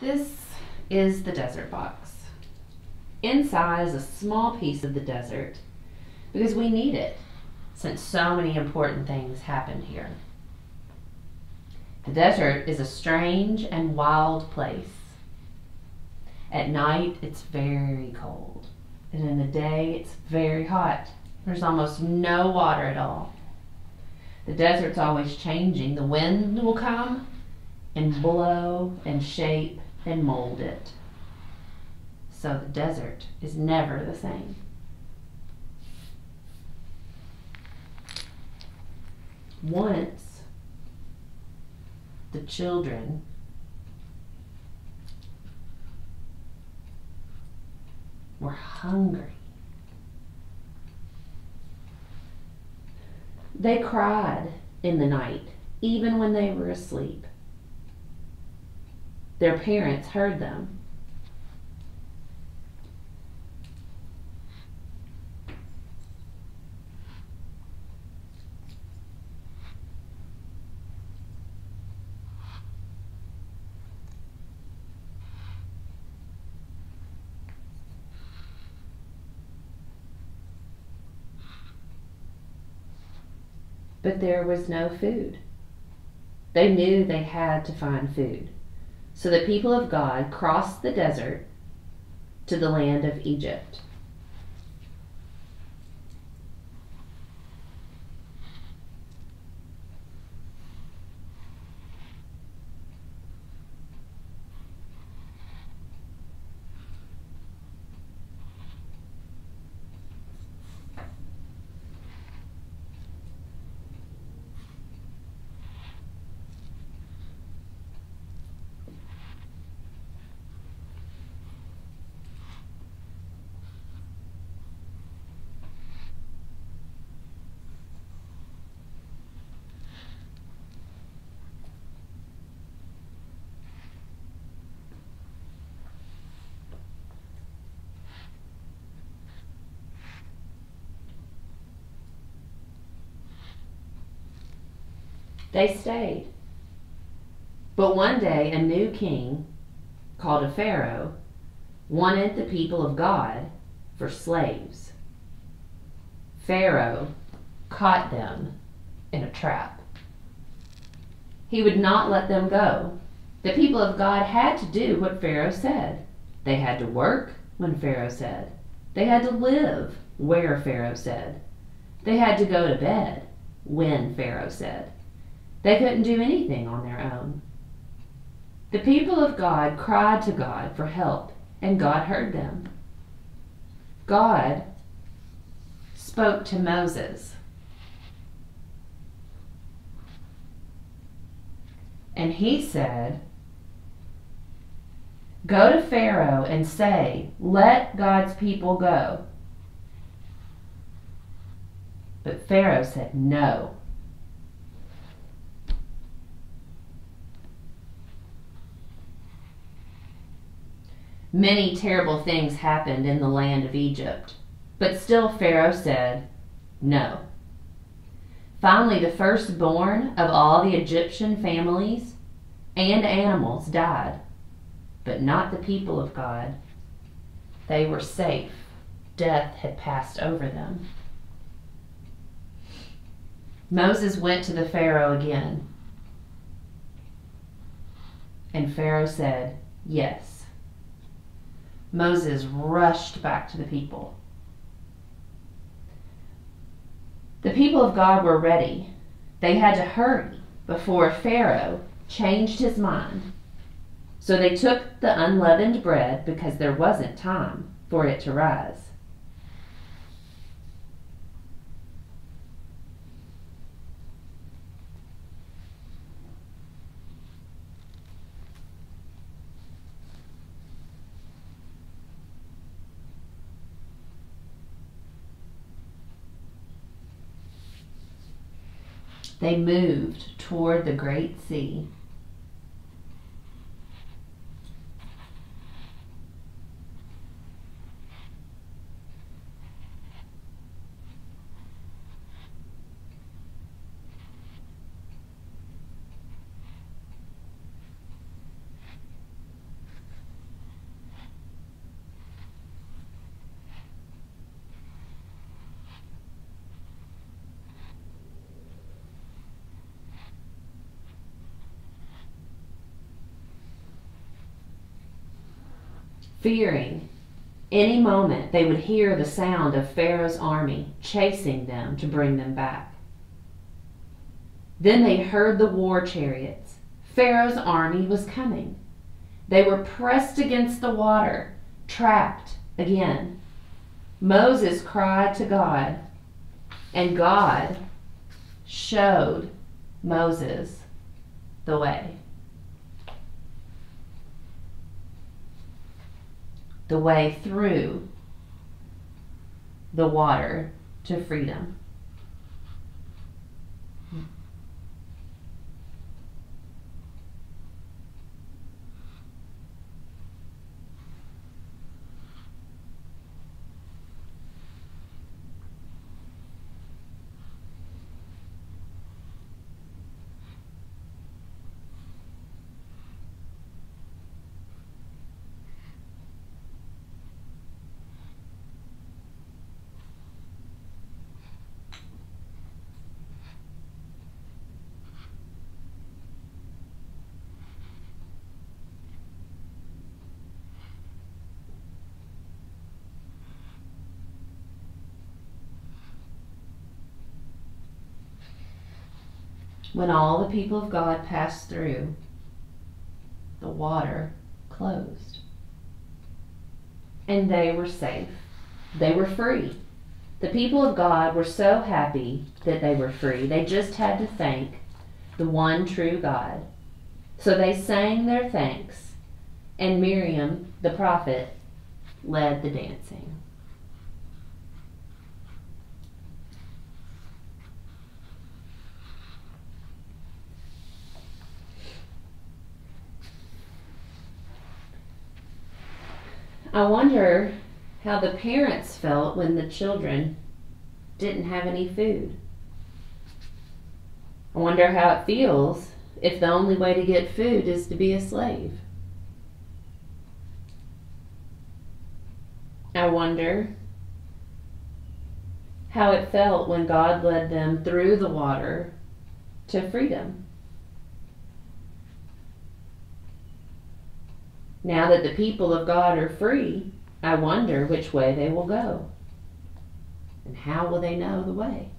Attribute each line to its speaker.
Speaker 1: This is the desert box. Inside is a small piece of the desert because we need it since so many important things happened here. The desert is a strange and wild place. At night, it's very cold, and in the day, it's very hot. There's almost no water at all. The desert's always changing. The wind will come and blow and shape and mold it. So the desert is never the same. Once, the children were hungry. They cried in the night, even when they were asleep. Their parents heard them. But there was no food. They knew they had to find food. So the people of God crossed the desert to the land of Egypt. They stayed. But one day a new king, called a Pharaoh, wanted the people of God for slaves. Pharaoh caught them in a trap. He would not let them go. The people of God had to do what Pharaoh said. They had to work when Pharaoh said. They had to live where Pharaoh said. They had to go to bed when Pharaoh said. They couldn't do anything on their own. The people of God cried to God for help, and God heard them. God spoke to Moses, and he said, "Go to Pharaoh and say, 'Let God's people go.'" But Pharaoh said no. Many terrible things happened in the land of Egypt, but still Pharaoh said no. Finally, the firstborn of all the Egyptian families and animals died, but not the people of God. They were safe. Death had passed over them. Moses went to the Pharaoh again, and Pharaoh said yes. Moses rushed back to the people. The people of God were ready. They had to hurry before Pharaoh changed his mind. So they took the unleavened bread because there wasn't time for it to rise. They moved toward the great sea. fearing any moment they would hear the sound of Pharaoh's army chasing them to bring them back. Then they heard the war chariots. Pharaoh's army was coming. They were pressed against the water, trapped again. Moses cried to God, and God showed Moses the way. The way through the water to freedom. When all the people of God passed through, the water closed. And they were safe. They were free. The people of God were so happy that they were free. They just had to thank the one true God. So they sang their thanks, and Miriam, the prophet, led the dancing. I wonder how the parents felt when the children didn't have any food. I wonder how it feels if the only way to get food is to be a slave. I wonder how it felt when God led them through the water to freedom. Now that the people of God are free, I wonder which way they will go. And how will they know the way?